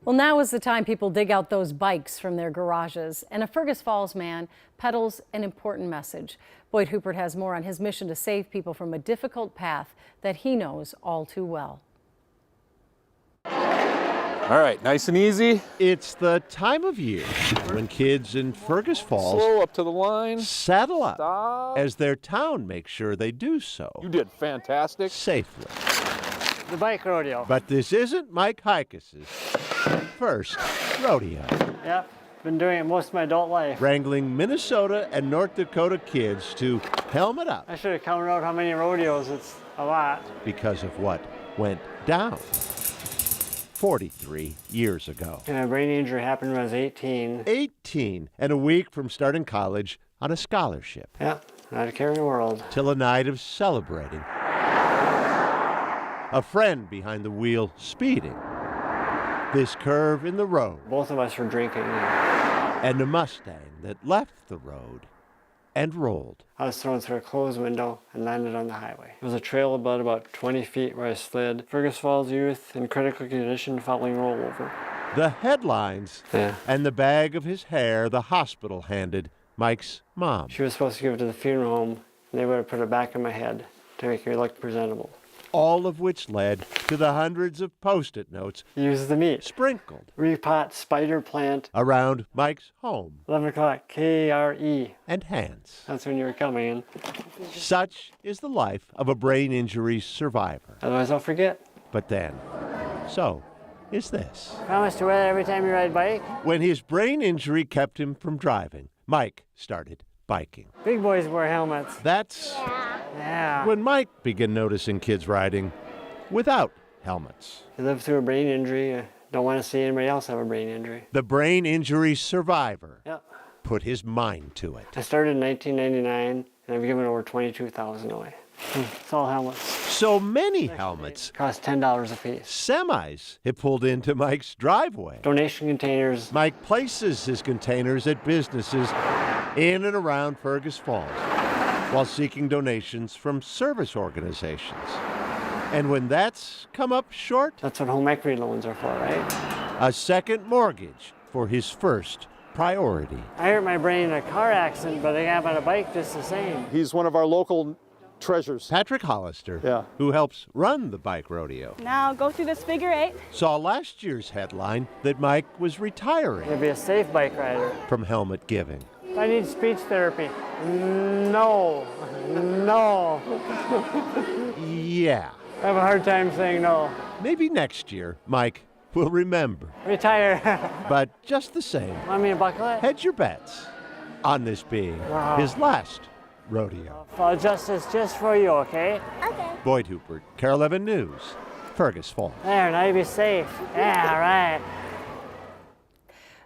Well, now is the time people dig out those bikes from their garages, and a Fergus Falls man peddles an important message. Boyd Huppert has more on his mission to save people from a difficult path that he knows all too well. All right, nice and easy. It's the time of year when kids in Fergus Falls Slow up to the line. saddle up Stop. as their town makes sure they do so You did fantastic. safely. The bike rodeo. But this isn't Mike Heikes' first rodeo. Yep, been doing it most of my adult life. Wrangling Minnesota and North Dakota kids to helmet up I should have counted out how many rodeos. It's a lot. because of what went down 43 years ago. And a brain injury happened when I was 18. 18 and a week from starting college on a scholarship. Yep, not a care in the world. Till a night of celebrating. A friend behind the wheel speeding. This curve in the road. Both of us were drinking. And a Mustang that left the road and rolled. I was thrown through a closed window and landed on the highway. It was a trail about 20 feet where I slid. Fergus Falls youth in critical condition following rollover. The headlines Yeah. and the bag of his hair the hospital handed Mike's mom. She was supposed to give it to the funeral home, and they would have put it back in my head to make me look presentable. All of which led to the hundreds of Post-it notes Use the meat. sprinkled Repot, spider plant, around Mike's home 11 o'clock, KRE. and hands. That's when you were coming in. Such is the life of a brain injury survivor. Otherwise I'll forget. But then, so is this. Promise to wear it every time you ride bike. When his brain injury kept him from driving, Mike started biking. Big boys wear helmets. That's Yeah. when Mike began noticing kids riding without helmets. You live through a brain injury. You don't want to see anybody else have a brain injury. The brain injury survivor Yep. put his mind to it. I started in 1999, and I've given over 22,000 away. It's all helmets. So many helmets, Cost $10 a piece. semis have pulled into Mike's driveway. Donation containers. Mike places his containers at businesses in and around Fergus Falls while seeking donations from service organizations. And when that's come up short, That's what home equity loans are for, right? a second mortgage for his first priority. I hurt my brain in a car accident, but I got on a bike just the same. He's one of our local treasures. Patrick Hollister, Yeah. who helps run the bike rodeo, Now go through this figure eight. saw last year's headline that Mike was retiring You'll be a safe bike rider. from helmet giving. I need speech therapy. No. No. Yeah, I have a hard time saying no. maybe next year Mike will remember. Retire. But just the same, Want me to buckle it? hedge your bets on this being Wow. his last rodeo. I'll adjust this just for you, okay? Boyd Huppert, KARE 11 News, Fergus Falls. There, now you be safe. Yeah, all right.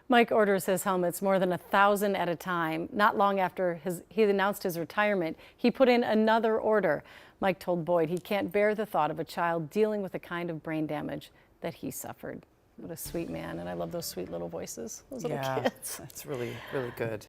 Mike orders his helmets more than 1,000 at a time. Not long after he announced his retirement, he put in another order. Mike told Boyd he can't bear the thought of a child dealing with the kind of brain damage that he suffered. What a sweet man, and I love those sweet little voices, those little kids. That's really, really good.